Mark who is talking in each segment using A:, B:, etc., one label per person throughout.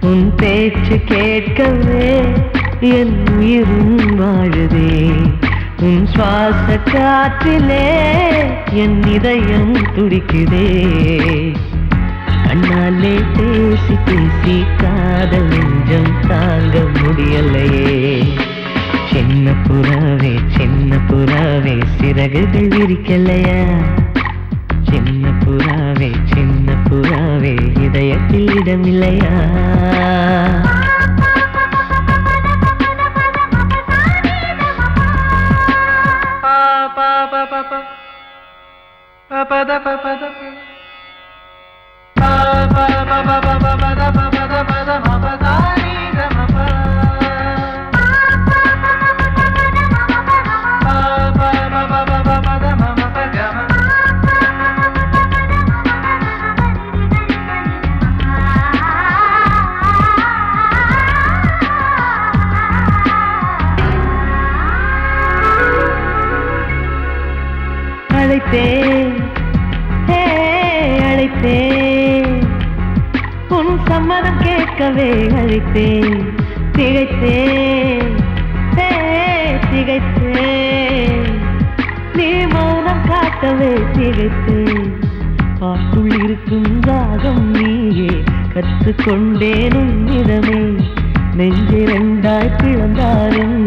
A: உன் பேச்சு கேட்கவே என் உயிரும் வாழுதே. உன் சுவாச காற்றிலே என் இதயம் துடிக்குதே. கண்ணாலே பேசி பேசி காதல் நெஞ்சம் தாங்க முடியலையே. சின்ன புறாவே சிறகுகள் விரிக்கலையா? சின்ன புறாவே இதயத்தில் இடமில்லையா? அழைத்தேன் உன் சம்மதம் கேட்கவே அழைத்தேன். திகைத்தேன் நீ மௌனம் காட்டவே திகைத்தேன். பாட்டுள் இருக்கும் ராகம் நீயே கற்றுக்கொண்டேன் உன்னிடமே. நெஞ்சிரண்டாய் பிளந்தாலும்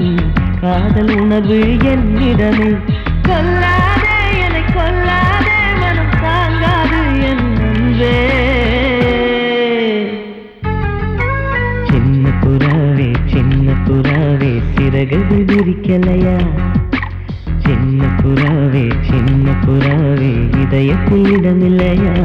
A: காதல் உணர்வு என்னிடமே. கொல்லாதே என்னை கொல்லாதே மனம் தாங்காது என் அன்பே. சின்ன புறாவே சிறகுகள் விரிக்கலையா? சின்ன புறாவே இதயத்தில் இடமில்லையா?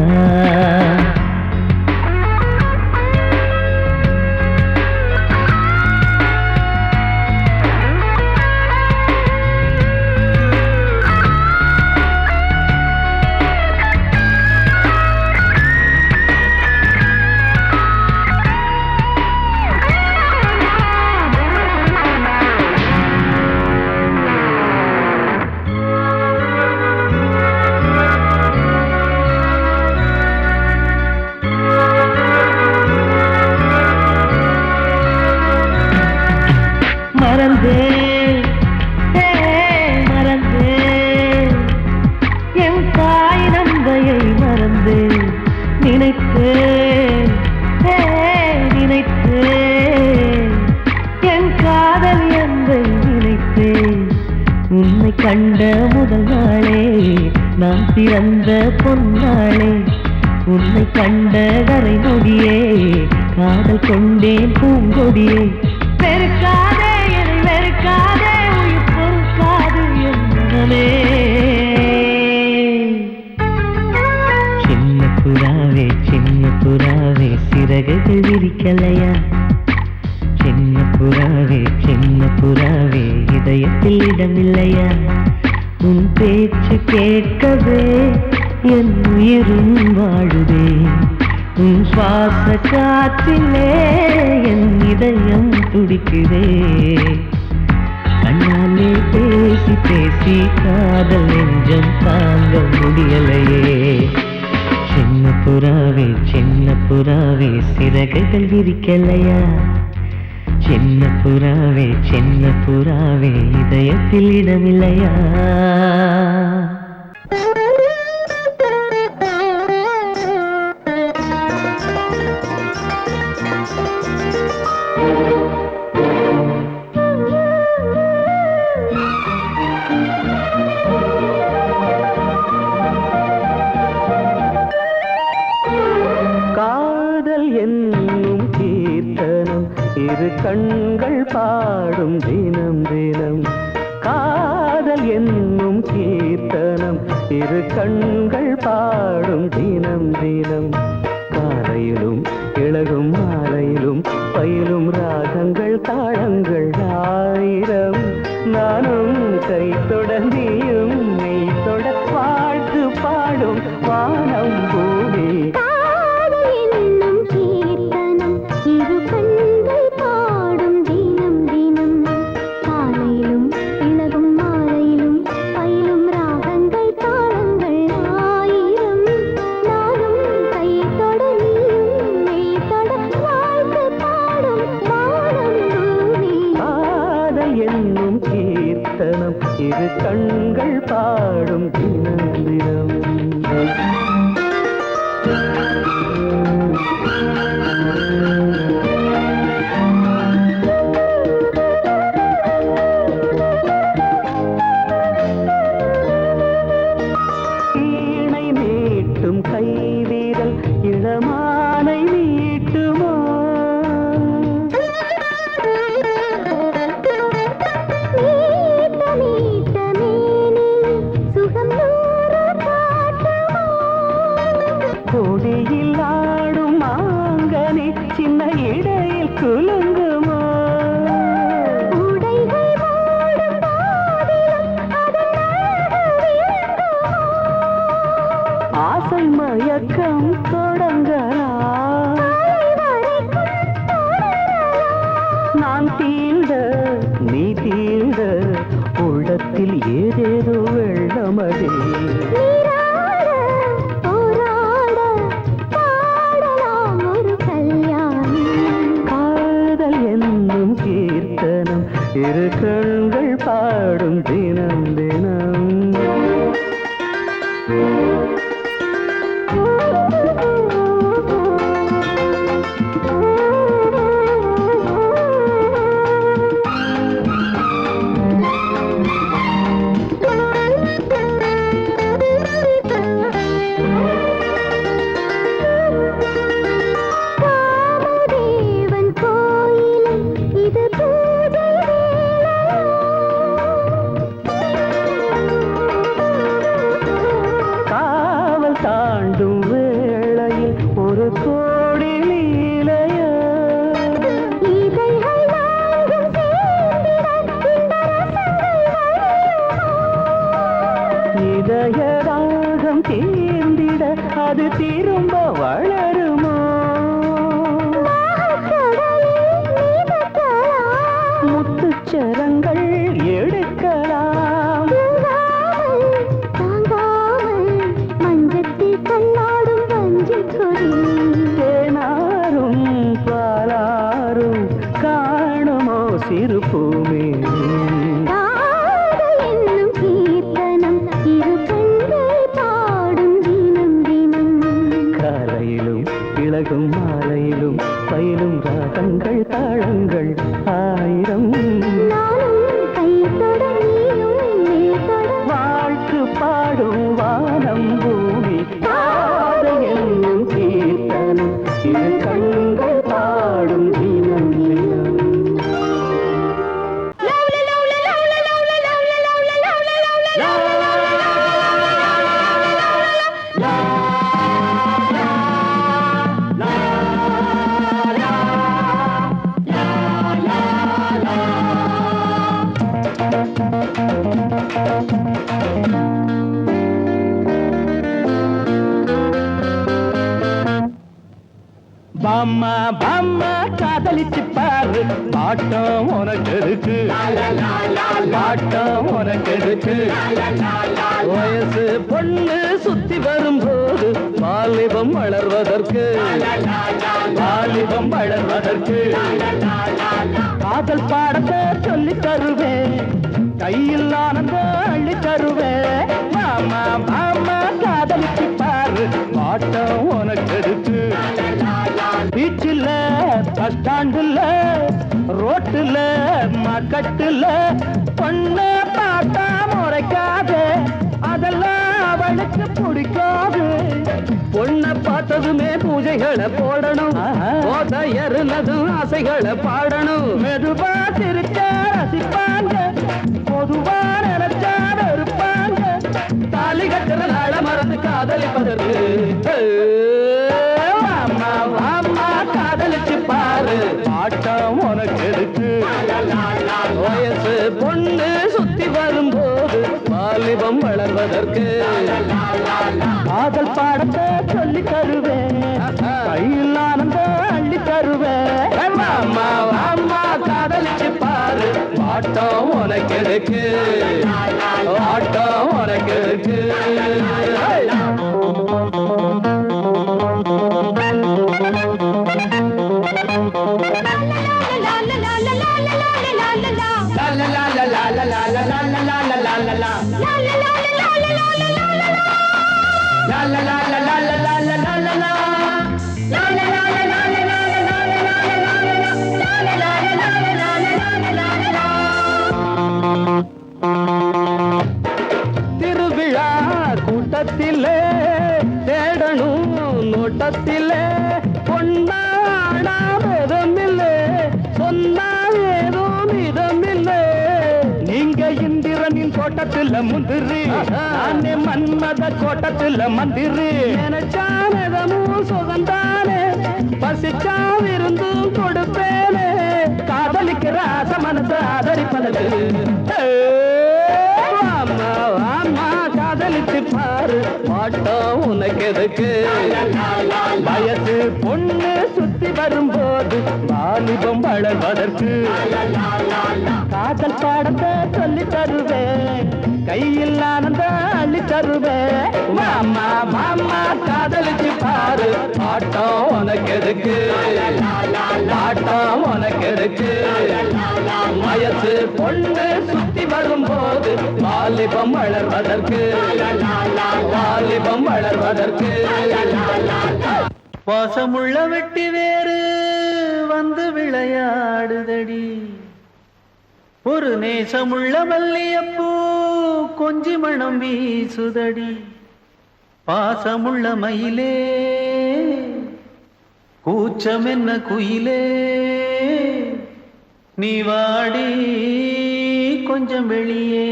A: மறந்தேன் என் தாய் நம்பையை மறந்தேன். நினைத்தேன் என் காதல் என்பை நினைத்தேன். உன்னை கண்ட முதல் நாளே நான் பிறந்த பொன்னாளே. உன்னை கண்ட கரை நொடியே காதல் கொண்டேன் பூங்கொடியே. வெறுக்காதே என்னை வெறுக்காதே உயிர் பொறுக்காது என் மனமே. சின்ன புறாவே சிறகுகள் விரிக்கலையா? சின்ன புறாவே இதயத்தில் இடமில்லையா? உன் பேச்சு கேட்கவே என் உயிரும் வாழுதே. உன் சுவாச காற்றிலே என் இதயம் துடிக்குதே. கண்ணாலே பேசி பேசி காதல் நெஞ்சம் தாங்க முடியலையே. சின்ன புறாவே சிறகுகள் விரிக்கலையா? சின்ன புறாவே இதயத்தில் இடமில்லையா? கண்கள் பாடும் தினம் தினம் காதல் என்னும் கீர்த்தனம். இரு கண்கள் பாடும் தினம் தினம். காலையிலும் இளகும் மாலையிலும் பயிலும் ராகங்கள் தாளங்கள் ஆயிரம். நானும் கை தொடர்ந்தியும் மெய் தொட வாழ்த்து பாடும் வானம் பூமி. இரு கண்கள் பாடும் தினம் தினம். கைவீரல் இளமானை மீட்டுமோ கொடியில் ஆடும் மாங்கனி சின்ன இடையில் குலுங்குமோ ஆசை மயக்கம் தொடங்கலாம் நான் தீண்ட நீ தீண்ட உள்ளத்தில் ஏதேதோ வெள்ளமடே காதல் என்னும் கீர்த்தனம் இரு கண்கள் பாடும் தினம் தினம். தாண்டும் வேளையில் ஒரு கோடி லீலைய இதயராகம் தீர்ந்திட அது திரும்ப வளருமோ முத்துச்சரங்கள் எடுக்கலாம் தேனாரும் பாலாரும் காணுமோ சிறுபூமே
B: என்னும் கீர்த்தனம் இரு கண்கள் பாடும் தினம் தினம்.
A: காலையிலும் இளகும் மாலையிலும் பயிலும் ராகங்கள் தாளங்கள் ஆயிரம் வாழ்த்து பாடும் வானம் பூமி காதல் என்னும் கீர்த்தனம் இரு கண்கள் பாடும் தினம் தினம். பாம்மா பாம்மா காதலிச்சு பாரு பாட்டம் உனக்கு இருக்கு பாட்டம் உனக்கு இருக்கு வயசு பொண்ணு சுத்தி வரும்போது வாலிபம் வளர்வதற்கு வாலிபம் வளர்வதற்கு காதல் பாடத்தை சொல்லி தருவேன் கையில் ஆனந்தம் அள்ளி தருவேன் மாமா மாமா காதலிச்சு பாரு பாட்டம் உனக்கு இருக்கு பீச்சில் பஸ் ஸ்டாண்டுல ரோட்டுல மக்கட்டுல பொண்ணு பார்த்தா முறைக்காது அதெல்லாம் அவளுக்கு பிடிக்காது பொண்ணை பார்த்ததுமே பூஜைகளை போடணும் போதையருனதும் ஆசைகளை பாடணும் மெதுவா திருச்ச ரசிப்பாங்க பொதுவா நினைச்சா இருப்பாங்க தாலி கட்டுற நாள மறந்து காதலிப்பதற்கு மாமா மாமா காதலிச்சு பாரு பாட்டம் உனக்கு இருக்கு வயசு பொண்ணு சுத்தி வரும்போது வாலிபம் வளர்வதற்கு காதல் பாடத்தை சொல்லி தருவேன் கையில் ஆனந்தம் அள்ளி தருவேன் மாமா மாமா காதலிச்சு பாரு பாட்டம் உனக்கு இருக்கு பாட்டம் உனக்கு இருக்கு. La la la la la la la la la la la la la la la la திருவிழா கூட்டத்திலே தேடணும் நோட்டத்திலே பொன்னாடாதமில்லை சொன்னால் ஏதோ மிதமில்லை நீங்க இந்திரனின் தோட்டத்தில் முந்திரி நானே மன்மத கோட்டத்தில் மந்திரி நினைச்சானதமும் சுகந்தானே பசிச்சா விருந்தும் கொடுப்பேனே காதலிக்கிற ஆசை மனசு ஆதரிப்பதற்கு ஆமா ஆமா காதலிச்சு பாரு பாட்டம் உனக்கு எதுக்கு வயசு பொண்ணு சுத்தி வரும்போது வாலிபம் வளர்வதற்கு காதல் பாடத்தை சொல்லி தருவேன் கையில் ஆனந்த அள்ளி தருவேன் மாமா மாமா காதலிச்சு பாரு பாட்டம் உனக்கு எதுக்கு பாட்டம் உனக்கு எதுக்கு வயசு பொண்ணு சுத்தி வரும்போது வாலிபம் வளர்வதற்கு வாலிபம் வளர்வதற்கு
C: பாசமுள்ள வெட்டி வேறு வந்து விளையாடுதடி ஒரு நேசமுள்ள மல்லியப்பூ கொஞ்சி மணம் வீசுதடி பாசமுள்ள மயிலே கூச்சம் என்ன குயிலே நீ வாடி கொஞ்சம் வெளியே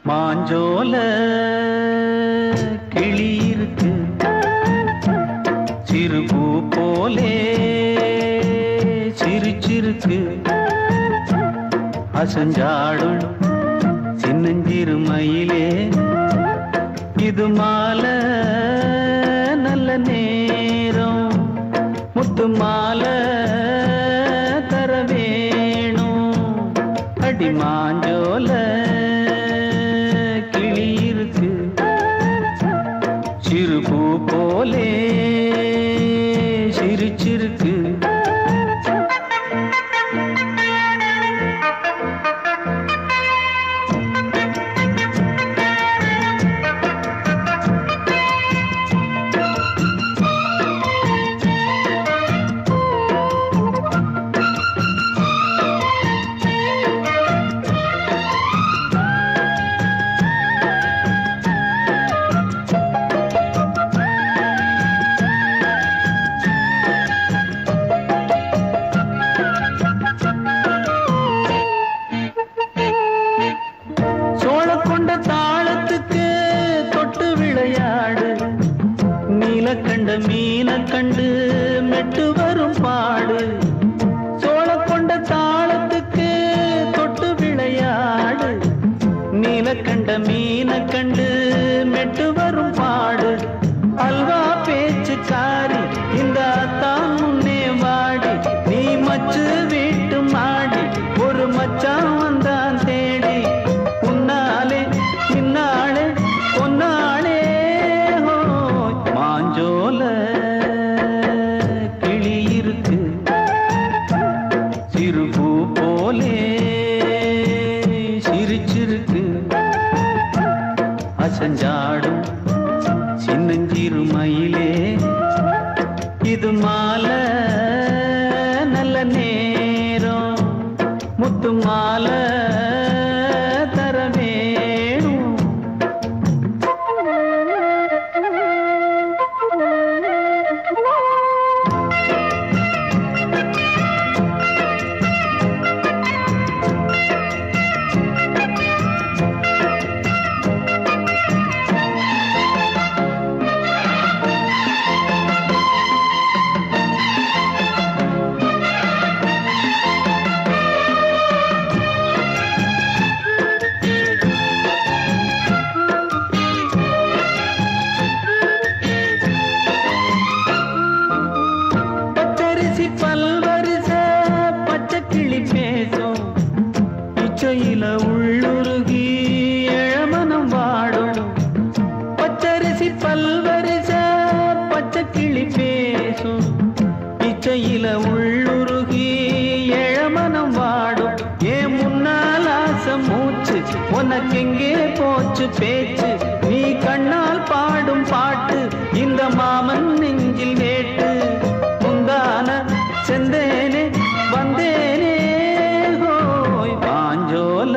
C: மாஞ்சோல கிளி இருக்கு சிறுபூ போலே சிரிச்சிருக்கு அசஞ்சாடும் சின்னஞ்சிறு மயிலே இது மாலை நல்ல நேரம் முத்து மாலை தர வேணும் அடி மாஞ்சோல கிளி இருக்கு சிறுபூ போலே சிரிச்சிருக்கு கண்ட மீன கண்டு மெட்டு வரும் பாடு சோழ கொண்ட தாளத்துக்கு தொட்டு விளையாடு நீல கண்ட மீன கண்டு மெட்டு வரும் பாடு அல்வா பேச்சுக்காரி இந்த தான் முன்னே வாடி நீ மச்சு வீட்டு மாடி ஒரு மச்சான் வந்தான் தேடி உன்னாலே இன்னாலே பொன்னாலே மாஞ்சோல கிளி இருக்கு சிறுபூ போலே சிரிச்சிருக்கு அசஞ்சாடும் சின்னஞ்சிறு மயிலே இது மாலை நல்ல நேரம் முத்து மாலை தர வேணும் உனக்கெங்கே போச்சு பேச்சு நீ கண்ணால் பாடும் பாட்டு இந்த மாமன் நெஞ்சில் வேட்டு முந்தான செந்தேனே வந்தேனே ஹோய் பாஞ்சோல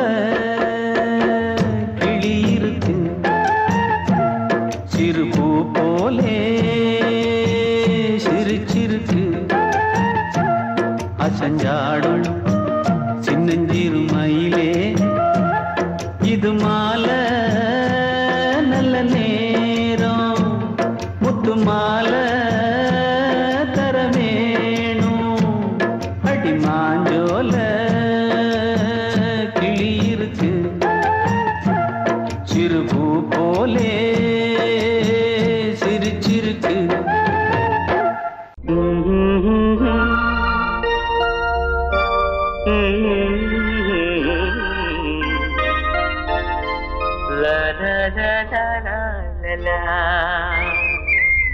C: கிளி இருக்கு சிறு பூ போலே சிரிச்சிருக்கு அசஞ்சாடும் சின்னஞ்சிறு மயிலே இது மாலை நல்ல நேரம் முத்து மாலை தர வேணும் அடி மாஞ்சோல கிளி இருக்கு சிறு பூ போலே சிரிச்சிருக்கு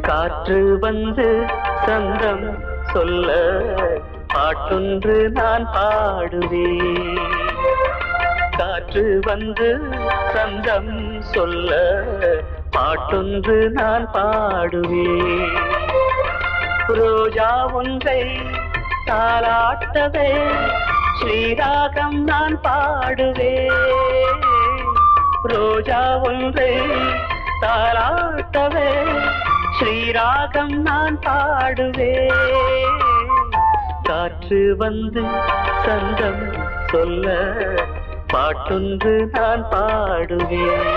A: காற்று வந்து சந்தம் சொல்ல பாட்டொன்று நான் பாடுவேன் காற்று வந்து சந்தம் சொல்ல பாட்டொன்று நான் பாடுவேன் ரோஜா ஒன்றை தாலாட்டவே ஸ்ரீராகம் நான் பாடுவேன் ரோஜா ஒன்றை தாலாட்டவே ஸ்ரீராகம் நான் பாடுவேன் காற்று வந்து சந்தம் சொல்ல பாட்டொன்று நான் பாடுவேன்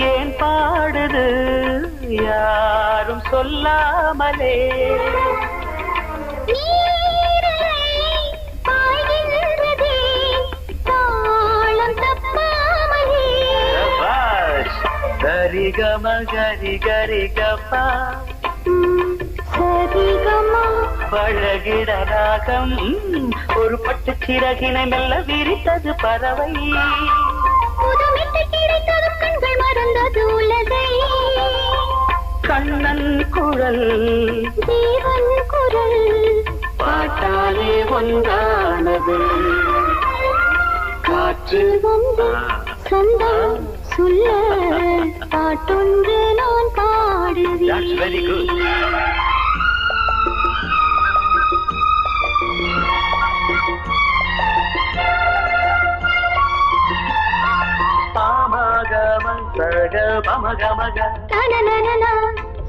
A: ஏன் பாடுது யாரும் சொல்லாமலே சரிகம கரி கரி கப்பா பழகிட ராகம் ஒரு பட்டு சிறகினை மெல்ல விரித்தது பறவை
B: மறந்தது உலகை
A: கண்ணன் குரல்
B: தேவன் குரல்
A: பாட்டாலே ஒன்றானது காற்று
B: வந்து சொந்தம் சொல்ல பாட்டொன்று நான்
A: That's very good.
B: பாடுவேன்
A: சக பமகமக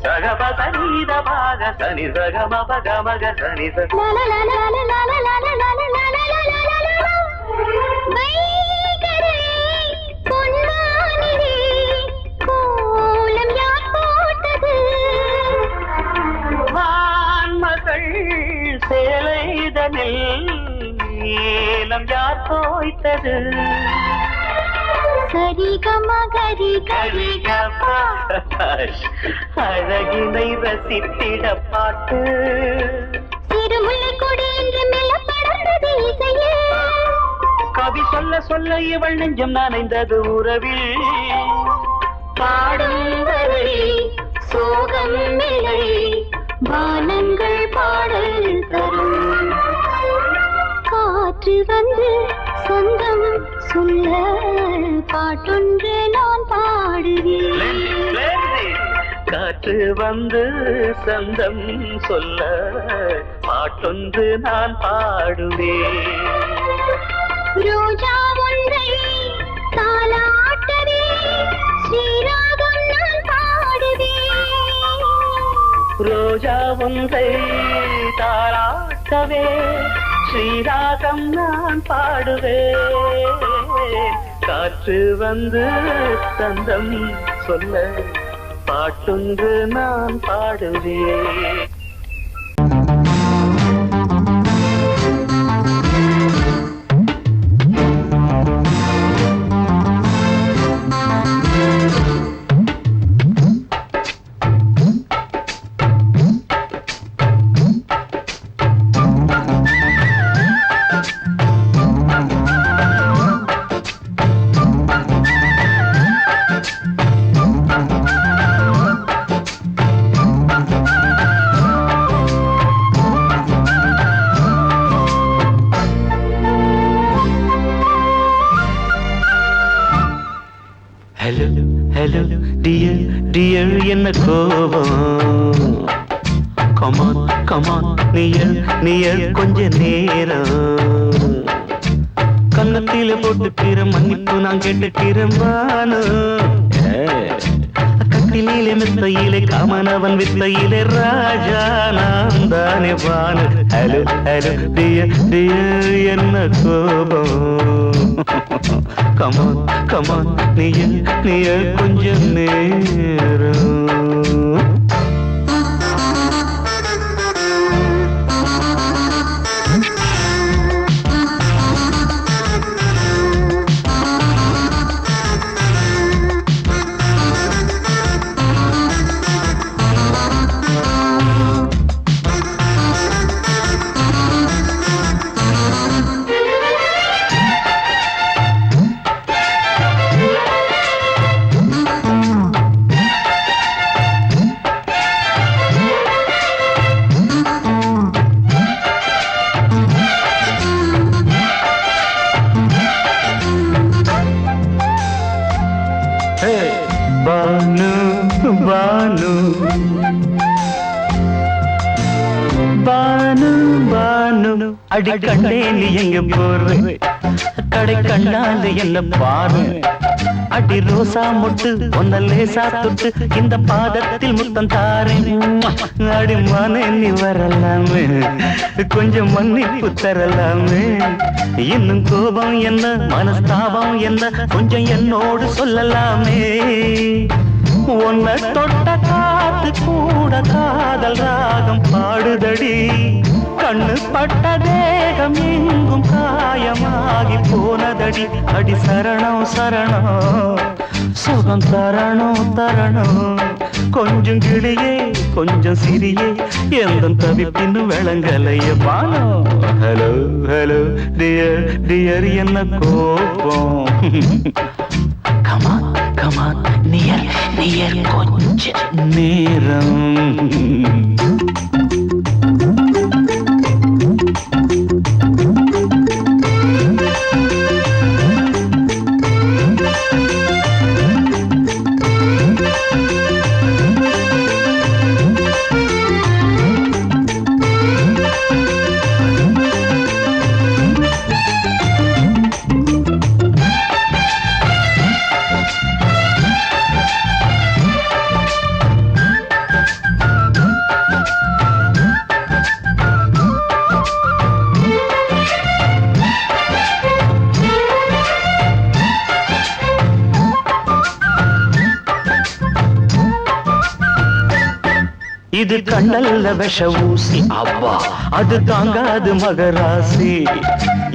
A: சகப சனித பாக சனி சகம பகமக சனி வான்மகள் சேலைதனில் நீலம் யார் தோய்த்தது
B: சரி கமா கரி கரி
A: அழகினை ரசித்திட பாட்டு
B: திருமுல்லை கொடி என்று மெல்ல படர்ந்தது இசையே
A: கவி சொல்ல சொல்ல இவள் நெஞ்சம் நனைந்தது உறவில்
B: பாடும் வரை சோகம் இல்லை வானங்கள் பாடல் தரும் காற்று வந்து சொந்தம் சொல்ல பாட்டொன்று நான் பாடுவேன்
A: காற்று வந்து சந்தம் சொல்ல பாட்டொன்று நான் பாடுவேன்
B: ரோஜா ஒன்றை தாலாட்டவே ஸ்ரீராகம் நான் பாடுவேன்
A: ரோஜா ஒன்றை தாராட்டவே ஸ்ரீராகம் நான் பாடுவேன் காற்று வந்து சந்தம் சொல்ல பாட்டொன்று நான் பாடுவேன்
C: என்ன கோபம் கமான் கமான் நீயல் கொஞ்ச நேரம் கன்னத்தில போட்டுக்கிற மன்னிப்பு நான் கேட்டுக்கிறேன் வானு கட்டிலே மெத்தையிலே காமனவன் வித்தையிலே ராஜா நான் தானே வானு ஹலோ ஹலோ டியர் என்ன கோபம் கமான் கமான் நீயல் கொஞ்ச நேரம் பானு பானு பானு பானு அடி கண்டே நீ எங்க போற கடை கண்டாந்து என்ன பாரு அடி ரோசா முட்டு ஒன்ன லேசா தொட்டு இந்த பாதத்தில் முத்தம் தாரேன் அடி மனே நீ வரலாமே கொஞ்சம் மன்னிப்பு தரலாமே இன்னும் கோபம் என்ன மனஸ்தாபம் என்ன கொஞ்சம் என்னோடு சொல்லலாமே உன்னை தொட்ட காத்து கூட காதல் ராகம் பாடுதடி கண்ணு பட்ட தேகம் எங்கும் காயமாகி போனதடி அடி சரணம் சரணம் சுகம் தரணும் தரணும் கொஞ்சம் கிளியே கொஞ்சம் சிறியே எந்த தவிப்பின்னு விளங்கலைய பானோ ஹலோ ஹலோ டியர் டியர் என்ன கோபம் கமான் கமான் நியர் கொஞ்ச நேரம் இது கண்ணல்ல விஷ ஊசி அவ்வா அது தாங்காது மகராசி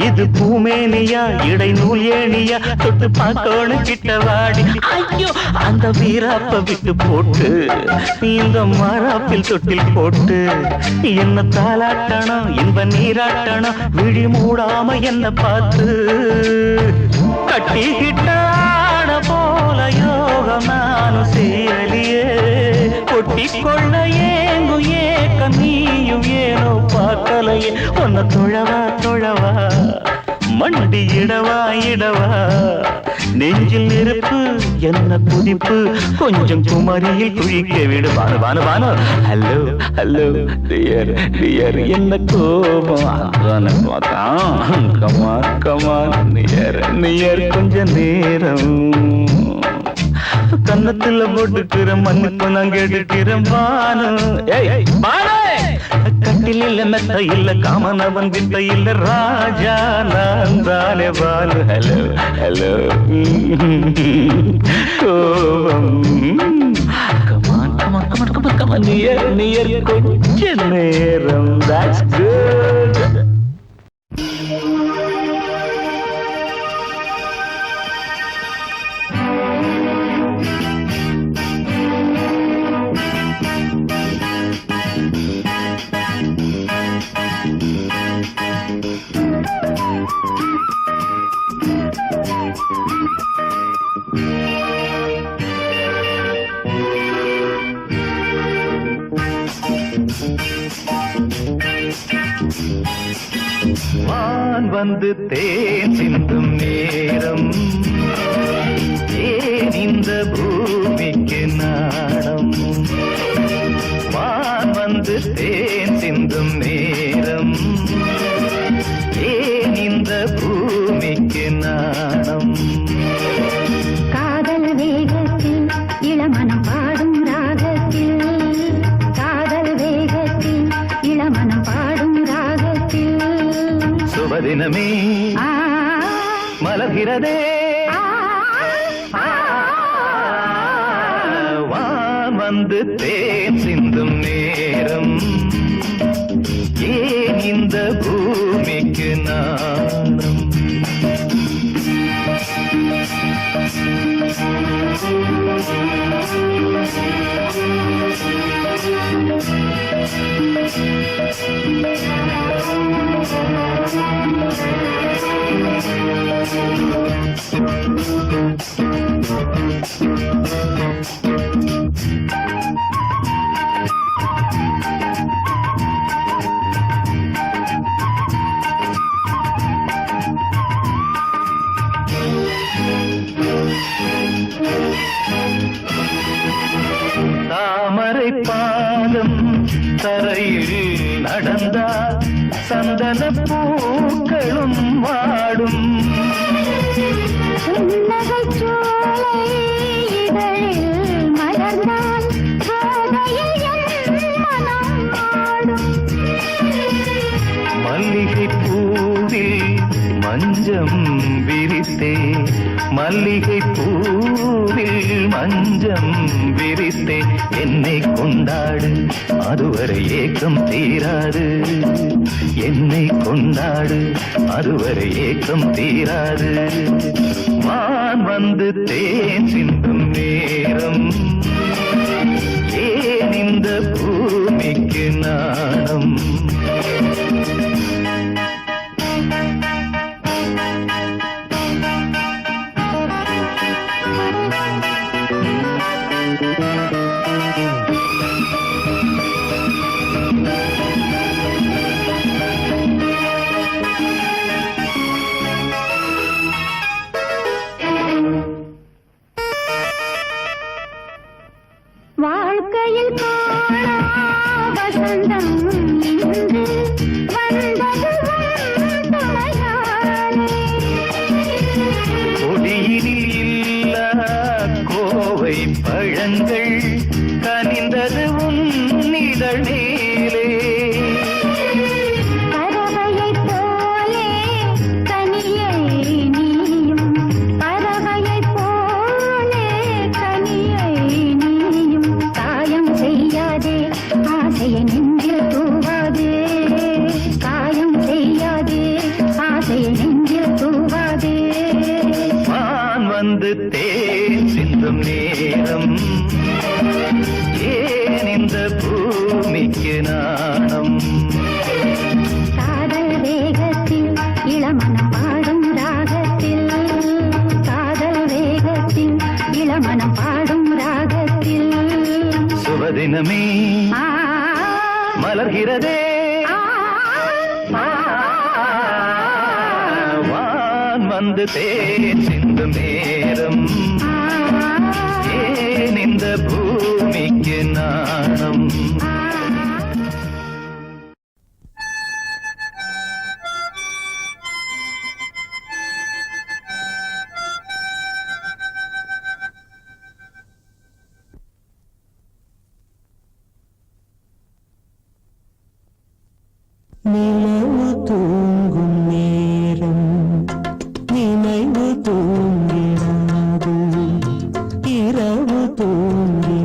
C: இது பூமேனியா இடை நூல் ஏனியா தொட்டு பார்க்கோணு கிட்ட வாடி ஐயோ அந்த வீராப்ப விட்டு போட்டு இந்த மாறாப்பில் தொட்டில் போட்டு என்ன தாலாட்டணும் இன்ப நீராட்டணும் விழி மூடாம என்ன பார்த்து கட்டிக்கிட்ட போல யோகம் நானும் சேலியே கொட்டிக்கொள்ள ஏங்கு ஏக்க நீயும் ஏனோ பார்க்கலையே உன்னை தொழவா தொழவா மண்டி இடவா இடவா நெஞ்சில் நெருப்பு என்ன குதிப்பு கொஞ்சம் குமரியில் குழிக்க விடு Banu Banu Banu hello hello dear dear என்ன கோபம் கமான் கமான் நியர் நியர் கொஞ்ச நேரம் கன்னத்துல போட்டுக்கிற மன்னிப்பு நான் கேட்டுக்கிறேன் பானு கட்டில மெத்த இல்ல காமனவன் வித்த இல்ல ராஜா நான் தானே பானு ஹலோ ஹலோ கோபம் come on come on come on come on come on near near கொஞ்ச நேரம் that's good வான் வந்து தேன் சிந்தும் நேரம் ஏன் இந்த பூமிக்கு நாடம் வந்து தேன் சிந்தும் நேரம் ஏன் இந்த பூமிக்கு நாணம்
B: காதல் வேகத்தில் இளமனம் பாடும் ராகத்தில் காதல் வேகத்தில் இளமனம் பாடும் ராகத்தில்
C: சுபதினமே மலர்கிறதே வான் வந்து தேன் சிந்தும் நேரம் ஏன் இந்த பூமிக்கு நாணம் தாமரை பாதம் தரையில் நடந்தால் சந்தன பூக்களும் வாடும்
B: புன்னகைச் சோலை இதழில் மலர்ந்தால் கோதையில் என் மனம் ஆடும்
C: மல்லிகை பூவில் மஞ்சம் விரித்தே மல்லிகை பூவில் மஞ்சம் விரித்தே என்னை கொண்டாடு அதுவரை ஏக்கம் தீராது என்னை கொண்டாடு அதுவரை ஏக்கம் தீராது வான் வந்து தேன் சிந்தும் நேரம் ஏன் இந்த பூமிக்கு நாணம்
B: வாழ்க்கையில் காணா வசந்தம் இன்று வந்தது உன் துணையாலே.
C: கொடியினில் இல்லா கோவை பழங்கள் கனிந்தது உன்னிதழ் மேலே
B: பறவையைப் போலே கனியை நீயும் பறவையைப் போலே கனியை நீயும் காயம் செய்யாதே ஆசையை நெஞ்சில் தூவாதே காயம் செய்யாதே ஆசையை நெஞ்சில் தூவாதே
C: வான் வந்து தேன் சிந்தும் நேரம் ஏன் இந்த பூமிக்கு நாணம்
B: காதல் வேகத்தில் இளமனம் பாடும் ராகத்தில் காதல் வேகத்தில் இளமனம் பாடும் ராகத்தில்
C: சுபதினமே
B: ஆ,
C: மலர்கிறதே
B: ஆ, ஆ,
C: வான் வந்து தேன் சிந்தும் நேரம் ஏன் இந்த பூமிக்கு நாணம்
A: நிலவு தூங்கும் நேரம் நினைவு தூங்கிறாது இரவு தூங்கி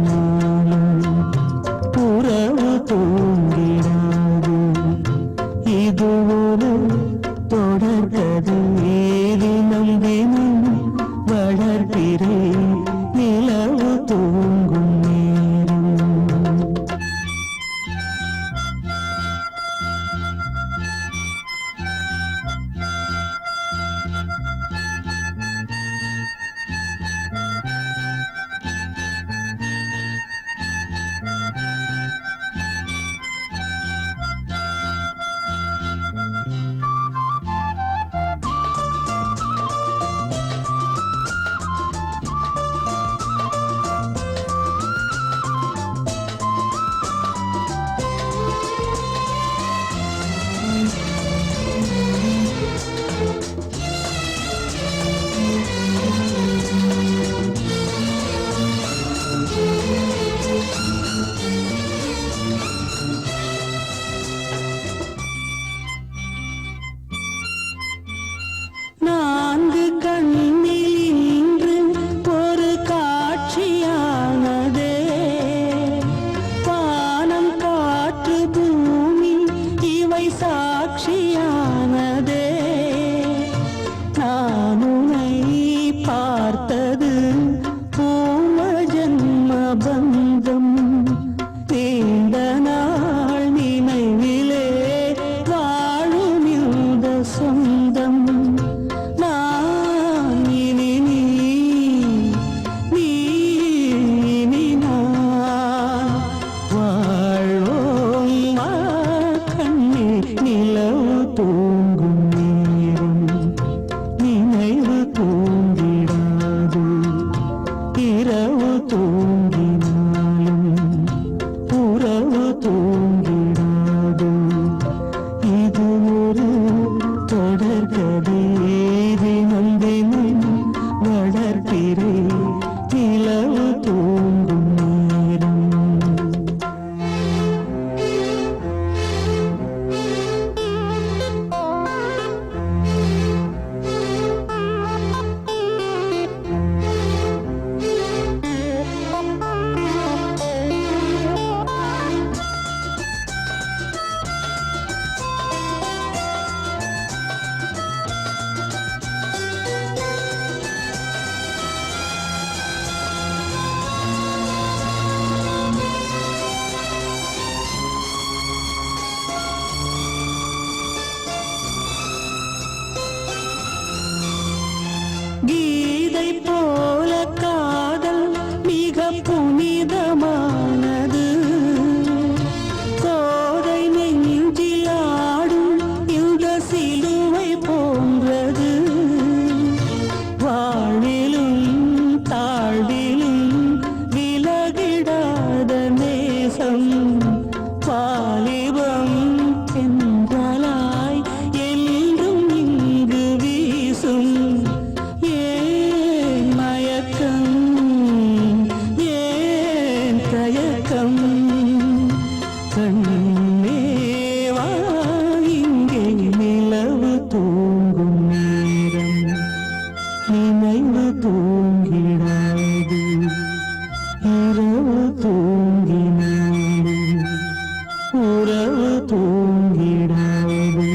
A: தூங்கிடாது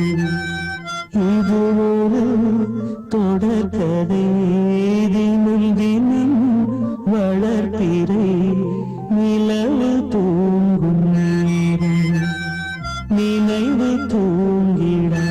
A: இது ஒரு தொடர்கதை தினம் தினம் வளர்ப்பிறை நிலவு தூங்கும் நேரம் நினைவு தூங்கிடாது